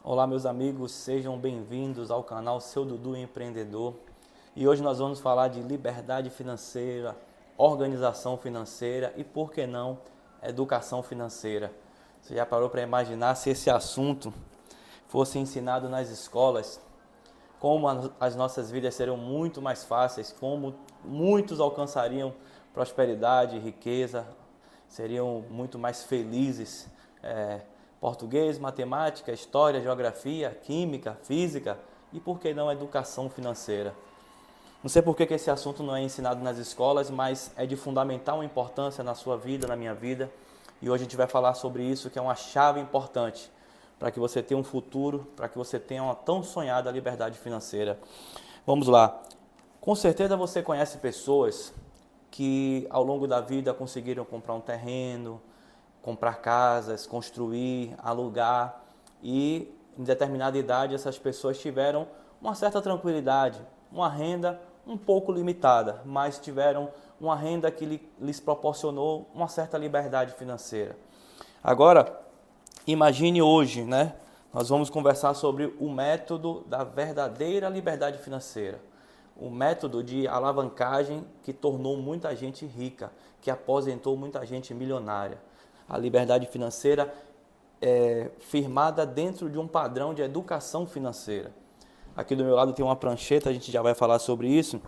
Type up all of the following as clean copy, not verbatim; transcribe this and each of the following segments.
Olá, meus amigos, sejam bem-vindos ao canal Seu Dudu Empreendedor. E hoje nós vamos falar de liberdade financeira, organização financeira e, por que não, educação financeira. Você já parou para imaginar se esse assunto fosse ensinado nas escolas? Como as nossas vidas seriam muito mais fáceis, como muitos alcançariam prosperidade, riqueza, seriam muito mais felizes. Português, matemática, história, geografia, química, física e, por que não, educação financeira. Não sei por que esse assunto não é ensinado nas escolas, mas é de fundamental importância na sua vida, na minha vida. E hoje a gente vai falar sobre isso, que é uma chave importante para que você tenha um futuro, para que você tenha uma tão sonhada liberdade financeira. Vamos lá. Com certeza você conhece pessoas que ao longo da vida conseguiram comprar um terreno, comprar casas, construir, alugar, e em determinada idade essas pessoas tiveram uma certa tranquilidade, uma renda um pouco limitada, mas tiveram uma renda que lhes proporcionou uma certa liberdade financeira. Agora, imagine hoje, né? Nós vamos conversar sobre o método da verdadeira liberdade financeira. O método de alavancagem que tornou muita gente rica, que aposentou muita gente milionária. A liberdade financeira é firmada dentro de um padrão de educação financeira. Aqui do meu lado tem uma prancheta, a gente já vai falar sobre isso.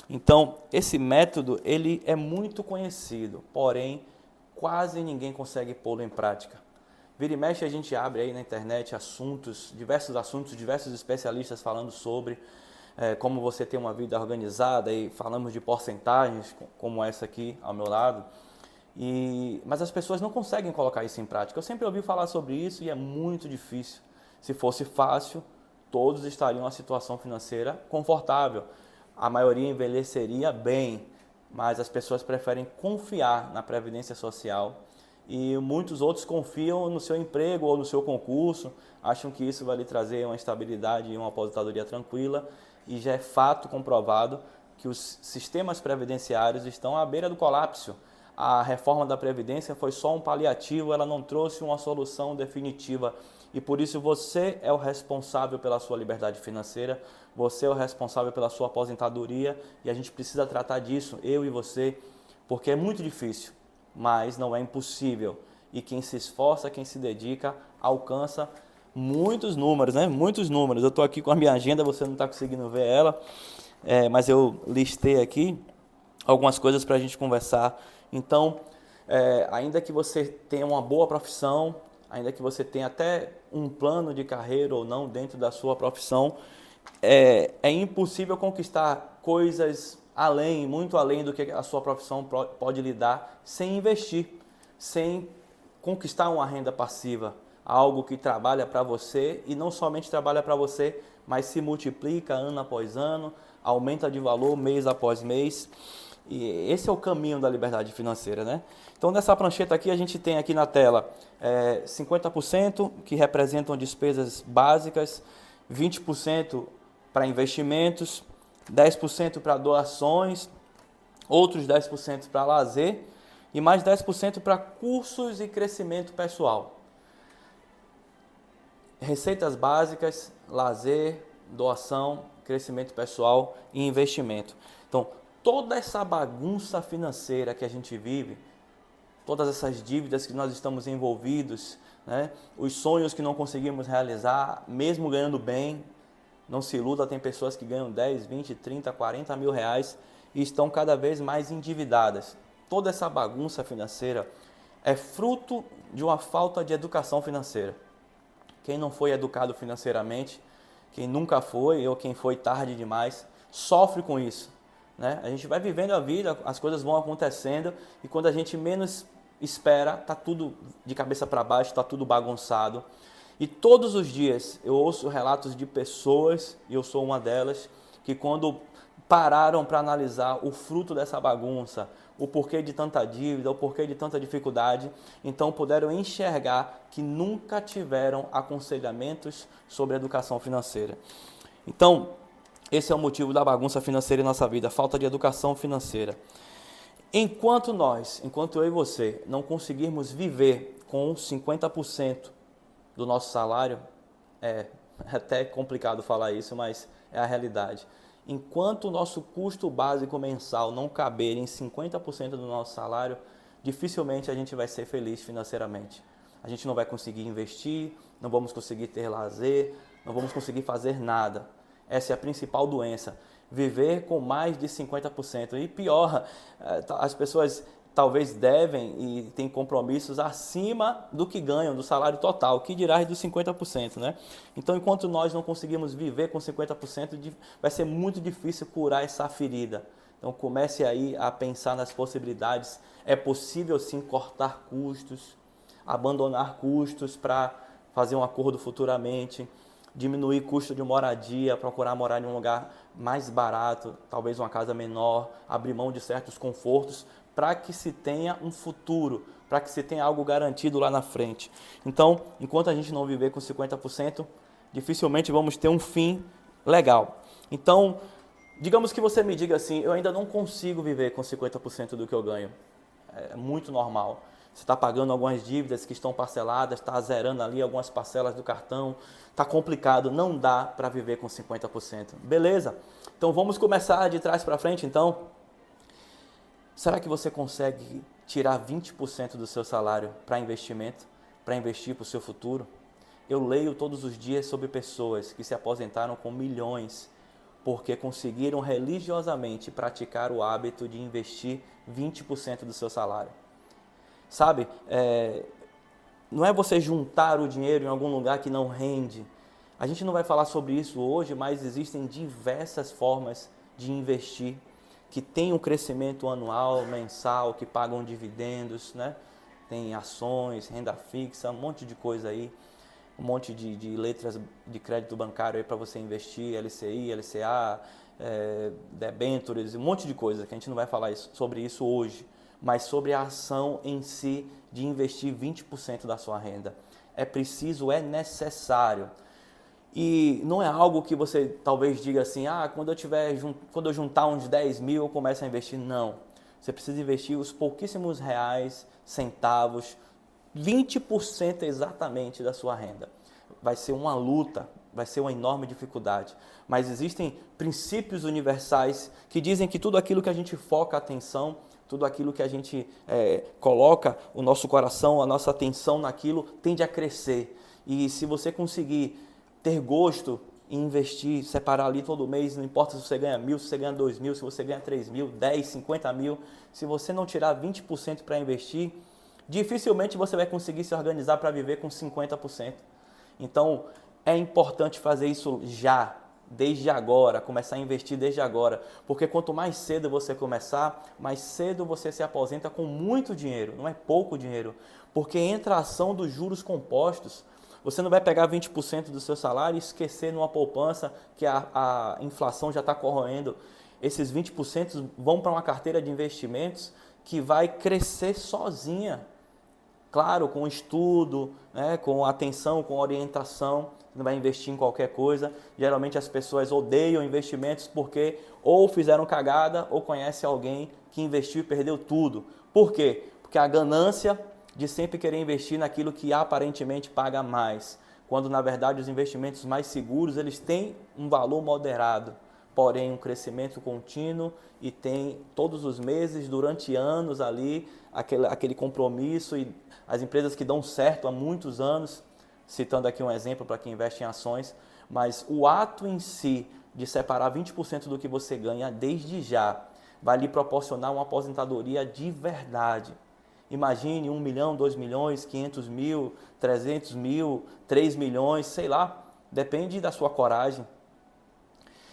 Então, esse método ele é muito conhecido, porém, quase ninguém consegue pô-lo em prática. Vira e mexe a gente abre aí na internet diversos especialistas falando sobre como você ter uma vida organizada, e falamos de porcentagens, como essa aqui ao meu lado. Mas as pessoas não conseguem colocar isso em prática. Eu sempre ouvi falar sobre isso e é muito difícil. Se fosse fácil, todos estariam em uma situação financeira confortável. A maioria envelheceria bem, mas as pessoas preferem confiar na Previdência Social e muitos outros confiam no seu emprego ou no seu concurso, acham que isso vai lhe trazer uma estabilidade e uma aposentadoria tranquila, e já é fato comprovado que os sistemas previdenciários estão à beira do colapso. A reforma da Previdência foi só um paliativo, ela não trouxe uma solução definitiva. E por isso você é o responsável pela sua liberdade financeira, você é o responsável pela sua aposentadoria, e a gente precisa tratar disso, eu e você, porque é muito difícil, mas não é impossível. E quem se esforça, quem se dedica, alcança muitos números, né? Muitos números. Eu estou aqui com a minha agenda, você não está conseguindo ver ela, mas eu listei aqui algumas coisas para a gente conversar. Então, ainda que você tenha uma boa profissão, ainda que você tenha até um plano de carreira ou não dentro da sua profissão, é impossível conquistar coisas além, muito além do que a sua profissão pode lhe dar, sem investir, sem conquistar uma renda passiva, algo que trabalha para você e não somente trabalha para você, mas se multiplica ano após ano, aumenta de valor mês após mês. E esse é o caminho da liberdade financeira, né? Então, nessa prancheta aqui, a gente tem aqui na tela 50% que representam despesas básicas, 20% para investimentos, 10% para doações, outros 10% para lazer e mais 10% para cursos e crescimento pessoal. Receitas básicas, lazer, doação, crescimento pessoal e investimento. Então, toda essa bagunça financeira que a gente vive, todas essas dívidas que nós estamos envolvidos, né? Os sonhos que não conseguimos realizar, mesmo ganhando bem, não se iluda, tem pessoas que ganham 10, 20, 30, 40 mil reais e estão cada vez mais endividadas. Toda essa bagunça financeira é fruto de uma falta de educação financeira. Quem não foi educado financeiramente, quem nunca foi ou quem foi tarde demais, sofre com isso, né? A gente vai vivendo a vida, as coisas vão acontecendo e quando a gente menos espera, tá tudo de cabeça para baixo, tá tudo bagunçado. E todos os dias eu ouço relatos de pessoas, e eu sou uma delas, que quando pararam para analisar o fruto dessa bagunça, o porquê de tanta dívida, o porquê de tanta dificuldade, então puderam enxergar que nunca tiveram aconselhamentos sobre educação financeira. Então, esse é o motivo da bagunça financeira em nossa vida, a falta de educação financeira. Enquanto eu e você, não conseguirmos viver com 50% do nosso salário, É até complicado falar isso, mas é a realidade. Enquanto o nosso custo básico mensal não caber em 50% do nosso salário, dificilmente a gente vai ser feliz financeiramente. A gente não vai conseguir investir, não vamos conseguir ter lazer, não vamos conseguir fazer nada. Essa é a principal doença. Viver com mais de 50%. E pior, as pessoas talvez devem e têm compromissos acima do que ganham, do salário total, que dirá dos 50%, né? Então, enquanto nós não conseguimos viver com 50%, vai ser muito difícil curar essa ferida. Então, comece aí a pensar nas possibilidades. É possível, sim, cortar custos, abandonar custos para fazer um acordo futuramente, diminuir custo de moradia, procurar morar em um lugar mais barato, talvez uma casa menor, abrir mão de certos confortos, para que se tenha um futuro, para que se tenha algo garantido lá na frente. Então, enquanto a gente não viver com 50%, dificilmente vamos ter um fim legal. Então, digamos que você me diga assim, eu ainda não consigo viver com 50% do que eu ganho. É muito normal. Você está pagando algumas dívidas que estão parceladas, está zerando ali algumas parcelas do cartão, está complicado, não dá para viver com 50%. Beleza? Então vamos começar de trás para frente então. Será que você consegue tirar 20% do seu salário para investimento, para investir para o seu futuro? Eu leio todos os dias sobre pessoas que se aposentaram com milhões porque conseguiram religiosamente praticar o hábito de investir 20% do seu salário. Sabe, não é você juntar o dinheiro em algum lugar que não rende. A gente não vai falar sobre isso hoje, mas existem diversas formas de investir que tem um crescimento anual, mensal, que pagam dividendos, né? Tem ações, renda fixa, um monte de coisa aí, um monte de letras de crédito bancário aí para você investir, LCI, LCA, debêntures, um monte de coisa que a gente não vai falar sobre isso hoje, mas sobre a ação em si de investir 20% da sua renda. É preciso, é necessário. E não é algo que você talvez diga assim, quando eu juntar uns 10 mil eu começo a investir. Não, você precisa investir os pouquíssimos reais, centavos, 20% exatamente da sua renda. Vai ser uma luta, vai ser uma enorme dificuldade, mas existem princípios universais que dizem que tudo aquilo que a gente foca a atenção, tudo aquilo que a gente coloca o nosso coração, a nossa atenção naquilo, tende a crescer. E se você conseguir ter gosto em investir, separar ali todo mês, não importa se você ganha 1.000, se você ganha 2.000, se você ganha 3.000, 10, 50 mil, se você não tirar 20% para investir, dificilmente você vai conseguir se organizar para viver com 50%. Então, é importante fazer isso já, desde agora, começar a investir desde agora, porque quanto mais cedo você começar, mais cedo você se aposenta com muito dinheiro, não é pouco dinheiro, porque entra a ação dos juros compostos. Você não vai pegar 20% do seu salário e esquecer numa poupança que a inflação já está corroendo. Esses 20% vão para uma carteira de investimentos que vai crescer sozinha. Claro, com estudo, né, com atenção, com orientação. Você não vai investir em qualquer coisa. Geralmente as pessoas odeiam investimentos porque ou fizeram cagada ou conhecem alguém que investiu e perdeu tudo. Por quê? Porque a ganância de sempre querer investir naquilo que aparentemente paga mais, quando na verdade os investimentos mais seguros eles têm um valor moderado, porém um crescimento contínuo e tem todos os meses, durante anos ali, aquele compromisso, e as empresas que dão certo há muitos anos, citando aqui um exemplo para quem investe em ações, mas o ato em si de separar 20% do que você ganha desde já vai lhe proporcionar uma aposentadoria de verdade. Imagine 1 milhão, 2 milhões, 500 mil, 300 mil, 3 milhões, sei lá, depende da sua coragem.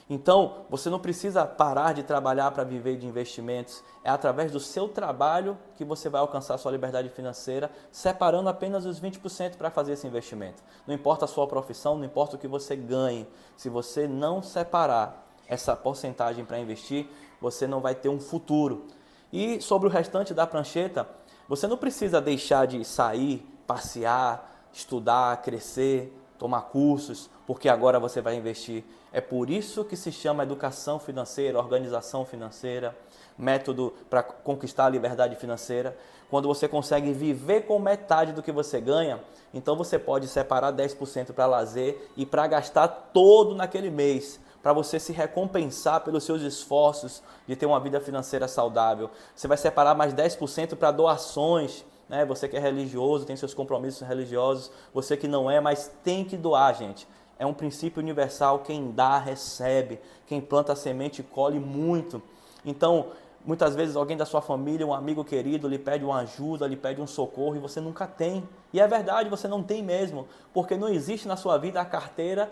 Então, você não precisa parar de trabalhar para viver de investimentos. É através do seu trabalho que você vai alcançar a sua liberdade financeira, separando apenas os 20% para fazer esse investimento. Não importa a sua profissão, não importa o que você ganhe. Se você não separar essa porcentagem para investir, você não vai ter um futuro. E sobre o restante da prancheta, você não precisa deixar de sair, passear, estudar, crescer, tomar cursos, porque agora você vai investir. É por isso que se chama educação financeira, organização financeira, método para conquistar a liberdade financeira. Quando você consegue viver com metade do que você ganha, então você pode separar 10% para lazer e para gastar todo naquele mês, para você se recompensar pelos seus esforços de ter uma vida financeira saudável. Você vai separar mais 10% para doações, né? Você que é religioso, tem seus compromissos religiosos, você que não é, mas tem que doar, gente. É um princípio universal, quem dá, recebe, quem planta a semente colhe muito. Então, muitas vezes alguém da sua família, um amigo querido, lhe pede uma ajuda, lhe pede um socorro e você nunca tem. E é verdade, você não tem mesmo, porque não existe na sua vida a carteira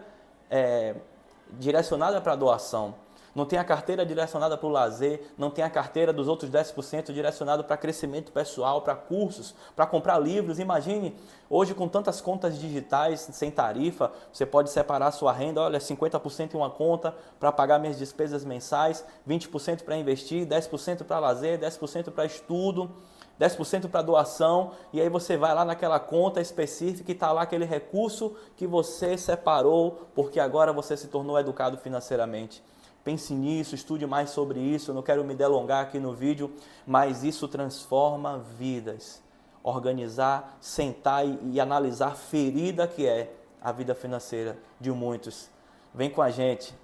direcionada para a doação. Não tem a carteira direcionada para o lazer, não tem a carteira dos outros 10% direcionada para crescimento pessoal, para cursos, para comprar livros. Imagine, hoje com tantas contas digitais sem tarifa, você pode separar a sua renda, olha, 50% em uma conta para pagar minhas despesas mensais, 20% para investir, 10% para lazer, 10% para estudo, 10% para doação, e aí você vai lá naquela conta específica e está lá aquele recurso que você separou, porque agora você se tornou educado financeiramente. Pense nisso, estude mais sobre isso, eu não quero me delongar aqui no vídeo, mas isso transforma vidas. Organizar, sentar e analisar a ferida que é a vida financeira de muitos. Vem com a gente,